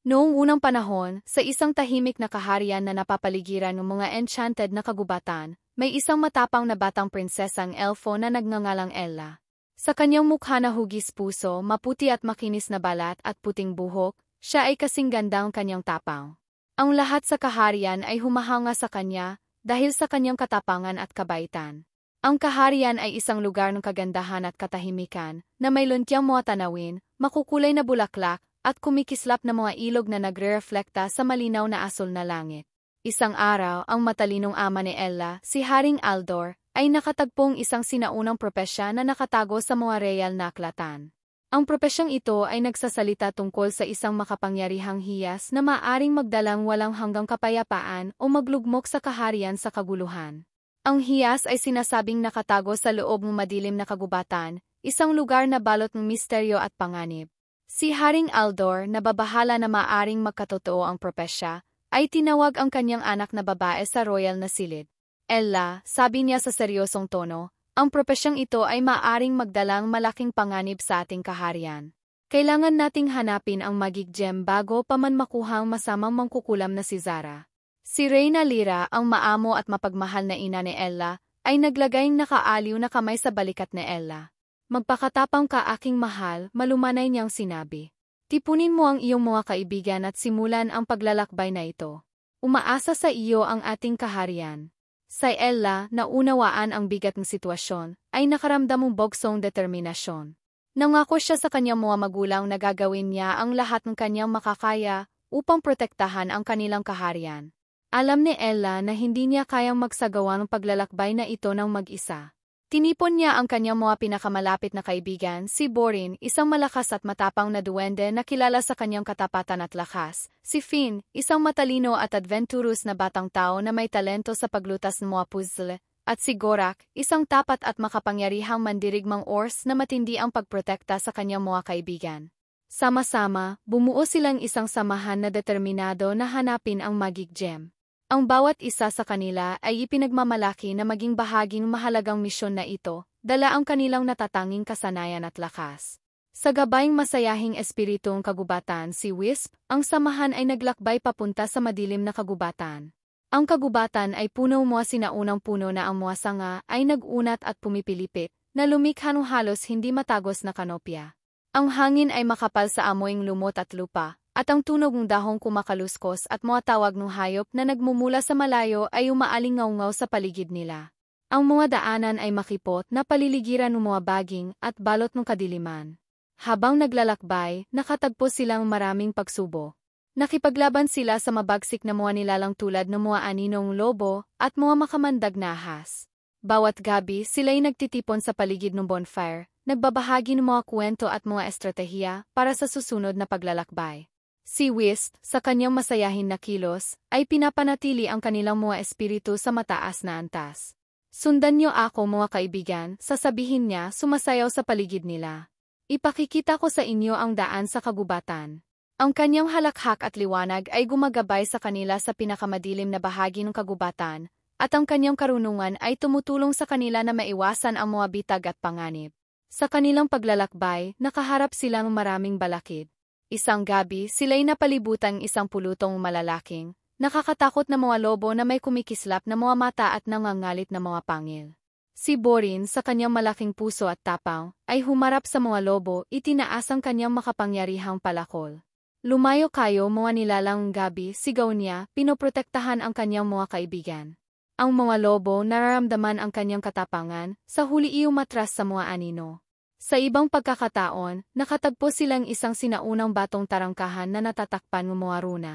Noong unang panahon, sa isang tahimik na kaharian na napapaligiran ng mga enchanted na kagubatan, may isang matapang na batang prinsesang elfo na nagngangalang Ella. Sa kanyang mukha na hugis puso, maputi at makinis na balat at puting buhok, siya ay kasing gandang kanyang tapang. Ang lahat sa kaharian ay humahanga sa kanya dahil sa kanyang katapangan at kabaitan. Ang kaharian ay isang lugar ng kagandahan at katahimikan na may luntiang mga tanawin, makukulay na bulaklak, at kumikislap na mga ilog na nagre-reflekta sa malinaw na asul na langit. Isang araw, ang matalinong ama ni Ella, si Haring Aldor, ay nakatagpong isang sinaunang propesya na nakatago sa mga real na aklatan. Ang propesyang ito ay nagsasalita tungkol sa isang makapangyarihang hiyas na maaring magdalang walang hanggang kapayapaan o maglugmok sa kaharian sa kaguluhan. Ang hiyas ay sinasabing nakatago sa loob ng madilim na kagubatan, isang lugar na balot ng misteryo at panganib. Si Haring Aldor, na babahala na maaring magkatotoo ang propesya, ay tinawag ang kanyang anak na babae sa royal na silid. Ella, sabi niya sa seryosong tono, ang propesyang ito ay maaring magdalang malaking panganib sa ating kaharian. Kailangan nating hanapin ang Magic Gem bago pa man makuha ang masamang mangkukulam na si Zara. Si Reyna Lyra, ang maamo at mapagmahal na ina ni Ella, ay naglagay ng nakaaliw na kamay sa balikat ni Ella. Magpakatapang ka aking mahal, malumanay niyang sinabi. Tipunin mo ang iyong mga kaibigan at simulan ang paglalakbay na ito. Umaasa sa iyo ang ating kaharian. Sa Ella, naunawaan ang bigat ng sitwasyon, ay nakaramdam ng bogsong determinasyon. Nangako siya sa kanyang mga magulang na gagawin niya ang lahat ng kanyang makakaya upang protektahan ang kanilang kaharian. Alam ni Ella na hindi niya kayang magsagawa ng paglalakbay na ito ng mag-isa. Tinipon niya ang kanyang mga pinakamalapit na kaibigan, si Borin, isang malakas at matapang na duwende na kilala sa kanyang katapatan at lakas, si Finn, isang matalino at adventurous na batang tao na may talento sa paglutas ng mga puzzle, at si Gorak, isang tapat at makapangyarihang mandirigmang Ors na matindi ang pagprotekta sa kanyang mga kaibigan. Sama-sama, bumuo silang isang samahan na determinado na hanapin ang Magic Gem. Ang bawat isa sa kanila ay ipinagmamalaki na maging bahaging mahalagang misyon na ito, dala ang kanilang natatanging kasanayan at lakas. Sa gabayng masayahing espiritong kagubatan si Wisp, ang samahan ay naglakbay papunta sa madilim na kagubatan. Ang kagubatan ay puno mga sinaunang puno na ang mga sanga ay nag-unat at pumipilipit, na lumikha ng halos hindi matagos na kanopya. Ang hangin ay makapal sa amoyng lumot at lupa, at ang tunog ng dahong kumakaluskos at mga tawag ng hayop na nagmumula sa malayo ay umaalingaw-ngaw sa paligid nila. Ang mga daanan ay makipot na paliligiran ng mga baging at balot ng kadiliman. Habang naglalakbay, nakatagpo silang maraming pagsubo. Nakipaglaban sila sa mabagsik na mga nilalang tulad ng mga aninong lobo at mga makamandag na ahas. Bawat gabi sila'y nagtitipon sa paligid ng bonfire, nagbabahagi ng mga kwento at mga estratehiya para sa susunod na paglalakbay. Si Wisp, sa kanyang masayahin na kilos, ay pinapanatili ang kanilang mga espiritu sa mataas na antas. Sundan niyo ako mga kaibigan, sasabihin niya sumasayaw sa paligid nila. Ipakikita ko sa inyo ang daan sa kagubatan. Ang kanyang halakhak at liwanag ay gumagabay sa kanila sa pinakamadilim na bahagi ng kagubatan, at ang kanyang karunungan ay tumutulong sa kanila na maiwasan ang mga bitag at panganib. Sa kanilang paglalakbay, nakaharap sila ng maraming balakid. Isang gabi, sila'y napalibutan isang pulutong malalaking, nakakatakot na mga lobo na may kumikislap na mga mata at nangangalit na mga pangil. Si Borin, sa kanyang malaking puso at tapang, ay humarap sa mga lobo, itinaas ang kanyang makapangyarihang palakol. Lumayo kayo mga nilalang gabi, sigaw niya, pinoprotektahan ang kanyang mga kaibigan. Ang mga lobo nararamdaman ang kanyang katapangan, sa huli umatras sa mga anino. Sa ibang pagkakataon, nakatagpo silang isang sinaunang batong tarangkahan na natatakpan ng mga runa.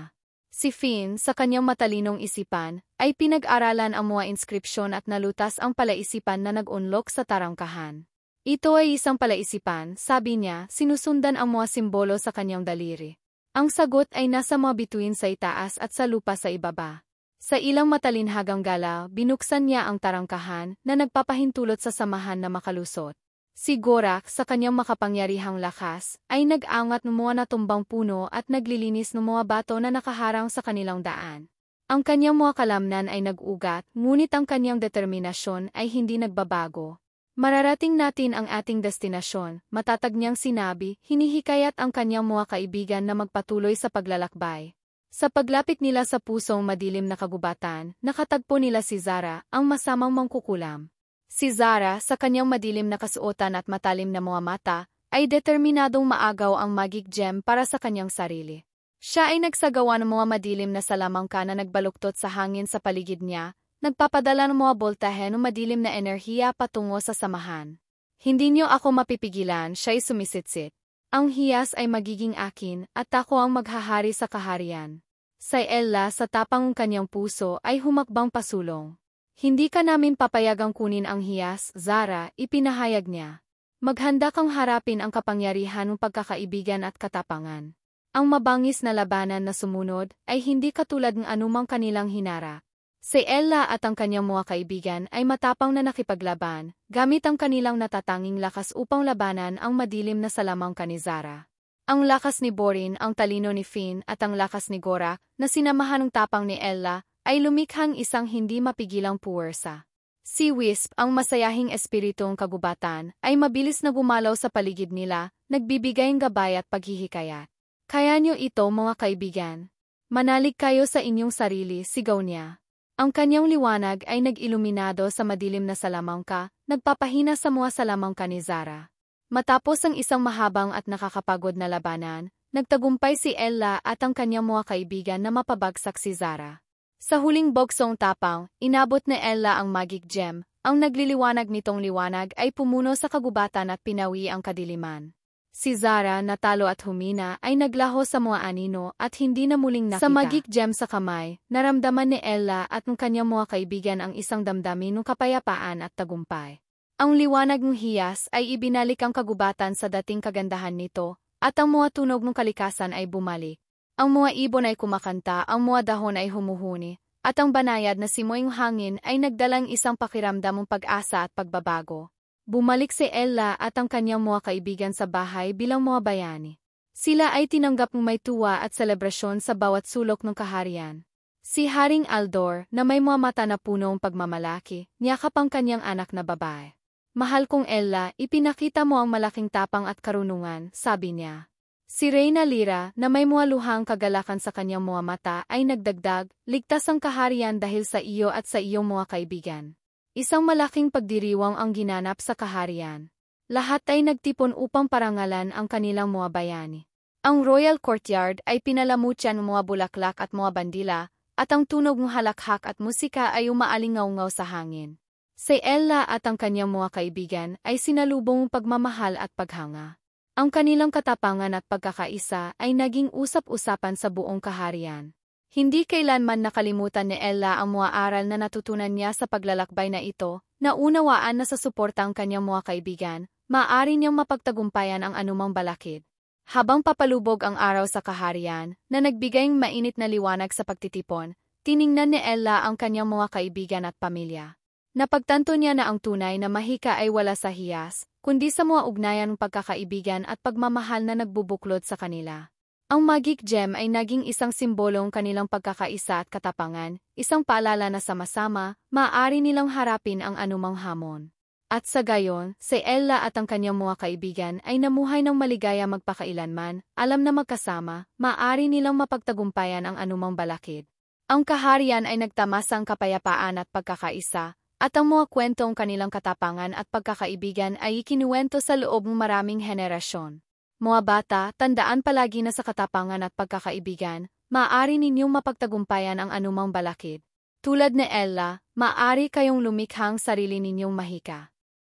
Si Finn, sa kanyang matalinong isipan, ay pinag-aralan ang mga inskripsyon at nalutas ang palaisipan na nag-unlock sa tarangkahan. Ito ay isang palaisipan, sabi niya, sinusundan ang mga simbolo sa kanyang daliri. Ang sagot ay nasa mga bituin sa itaas at sa lupa sa ibaba. Sa ilang matalinhagang galaw, binuksan niya ang tarangkahan na nagpapahintulot sa samahan na makalusot. Si Gorak, sa kanyang makapangyarihang lakas, ay nag-angat ng mga natumbang puno at naglilinis ng mga bato na nakaharang sa kanilang daan. Ang kanyang mga kalamnan ay nag-ugat, ngunit ang kanyang determinasyon ay hindi nagbabago. Mararating natin ang ating destinasyon, matatag niyang sinabi, hinihikayat ang kanyang mga kaibigan na magpatuloy sa paglalakbay. Sa paglapit nila sa pusong madilim na kagubatan, nakatagpo nila si Zara, ang masamang mangkukulam. Si Zara, sa kanyang madilim na kasuotan at matalim na mga mata, ay determinadong maagaw ang magic gem para sa kanyang sarili. Siya ay nagsagawa ng mga madilim na salamangka na nagbaluktot sa hangin sa paligid niya, nagpapadala ng mga boltahe ng madilim na enerhiya patungo sa samahan. Hindi niyo ako mapipigilan, siya'y sumisitsit. Ang hiyas ay magiging akin at ako ang maghahari sa kaharian. Si Ella sa tapang kanyang puso ay humakbang pasulong. Hindi ka namin papayagang kunin ang hiyas, Zara, ipinahayag niya. Maghanda kang harapin ang kapangyarihan ng pagkakaibigan at katapangan. Ang mabangis na labanan na sumunod ay hindi katulad ng anumang kanilang hinara. Si Ella at ang kanyang mga kaibigan ay matapang na nakipaglaban, gamit ang kanilang natatanging lakas upang labanan ang madilim na salamangka ni Zara. Ang lakas ni Borin, ang talino ni Finn at ang lakas ni Gora, na sinamahan ng tapang ni Ella, ay lumikhang isang hindi mapigilang puwersa. Si Wisp, ang masayahing espiritong kagubatan, ay mabilis na gumalaw sa paligid nila, nagbibigay ng gabay at paghihikayat. Kaya niyo ito mga kaibigan. Manalig kayo sa inyong sarili, sigaw niya. Ang kanyang liwanag ay nag-iluminado sa madilim na salamangka, nagpapahina sa mga salamangka ni Zara. Matapos ang isang mahabang at nakakapagod na labanan, nagtagumpay si Ella at ang kanyang mga kaibigan na mapabagsak si Zara. Sa huling boksong tapang, inabot ni Ella ang magic gem, ang nagliliwanag nitong liwanag ay pumuno sa kagubatan at pinawi ang kadiliman. Si Zara, natalo at humina, ay naglaho sa mga anino at hindi na muling nakita. Sa magic gem sa kamay, naramdaman ni Ella at ng kanyang mga kaibigan ang isang damdamin ng kapayapaan at tagumpay. Ang liwanag ng hiyas ay ibinalik ang kagubatan sa dating kagandahan nito, at ang mga tunog ng kalikasan ay bumalik. Ang mga ibon ay kumakanta, ang mga dahon ay humuhuni, at ang banayad na simoy ng hangin ay nagdalang isang pakiramdam ng pag-asa at pagbabago. Bumalik si Ella at ang kanyang mga kaibigan sa bahay bilang mga bayani. Sila ay tinanggap ng may tuwa at selebrasyon sa bawat sulok ng kaharian. Si Haring Aldor, na may mga mata na punong pagmamalaki, niyakap ang kanyang anak na babae. Mahal kong Ella, ipinakita mo ang malaking tapang at karunungan, sabi niya. Si Reyna Lyra, na may mga luhang kagalakan sa kanyang mga mata, ay nagdagdag, ligtas ang kaharian dahil sa iyo at sa iyong mga kaibigan. Isang malaking pagdiriwang ang ginanap sa kaharian. Lahat ay nagtipon upang parangalan ang kanilang mga bayani. Ang Royal Courtyard ay pinalamutyan ng mga bulaklak at mga bandila, at ang tunog ng halakhak at musika ay umaalingaw-ngaw sa hangin. Si Ella at ang kanyang mga kaibigan ay sinalubong pagmamahal at paghanga. Ang kanilang katapangan at pagkakaisa ay naging usap-usapan sa buong kaharian. Hindi kailanman nakalimutan ni Ella ang mga aral na natutunan niya sa paglalakbay na ito, naunawaan na sa suporta ang kanyang mga kaibigan, maaari niyang mapagtagumpayan ang anumang balakid. Habang papalubog ang araw sa kaharian, na nagbigay ng mainit na liwanag sa pagtitipon, tiningnan ni Ella ang kanyang mga kaibigan at pamilya. Napagtanto niya na ang tunay na mahika ay wala sa hiyas, kundi sa mga ugnayan ng pagkakaibigan at pagmamahal na nagbubuklod sa kanila. Ang magic gem ay naging isang simbolong kanilang pagkakaisa at katapangan, isang paalala na sama-sama, maaari nilang harapin ang anumang hamon. At sa gayon, si Ella at ang kanyang mga kaibigan ay namuhay ng maligaya magpakailanman, alam na magkasama, maaari nilang mapagtagumpayan ang anumang balakid. Ang kaharian ay nagtamasang kapayapaan at pagkakaisa, at ang mga kwentong kanilang katapangan at pagkakaibigan ay ikinuwento sa loob ng maraming henerasyon. Mga bata, tandaan palagi na sa katapangan at pagkakaibigan, maaari ninyong mapagtagumpayan ang anumang balakid. Tulad ni Ella, maaari kayong lumikhang sarili ninyong mahika.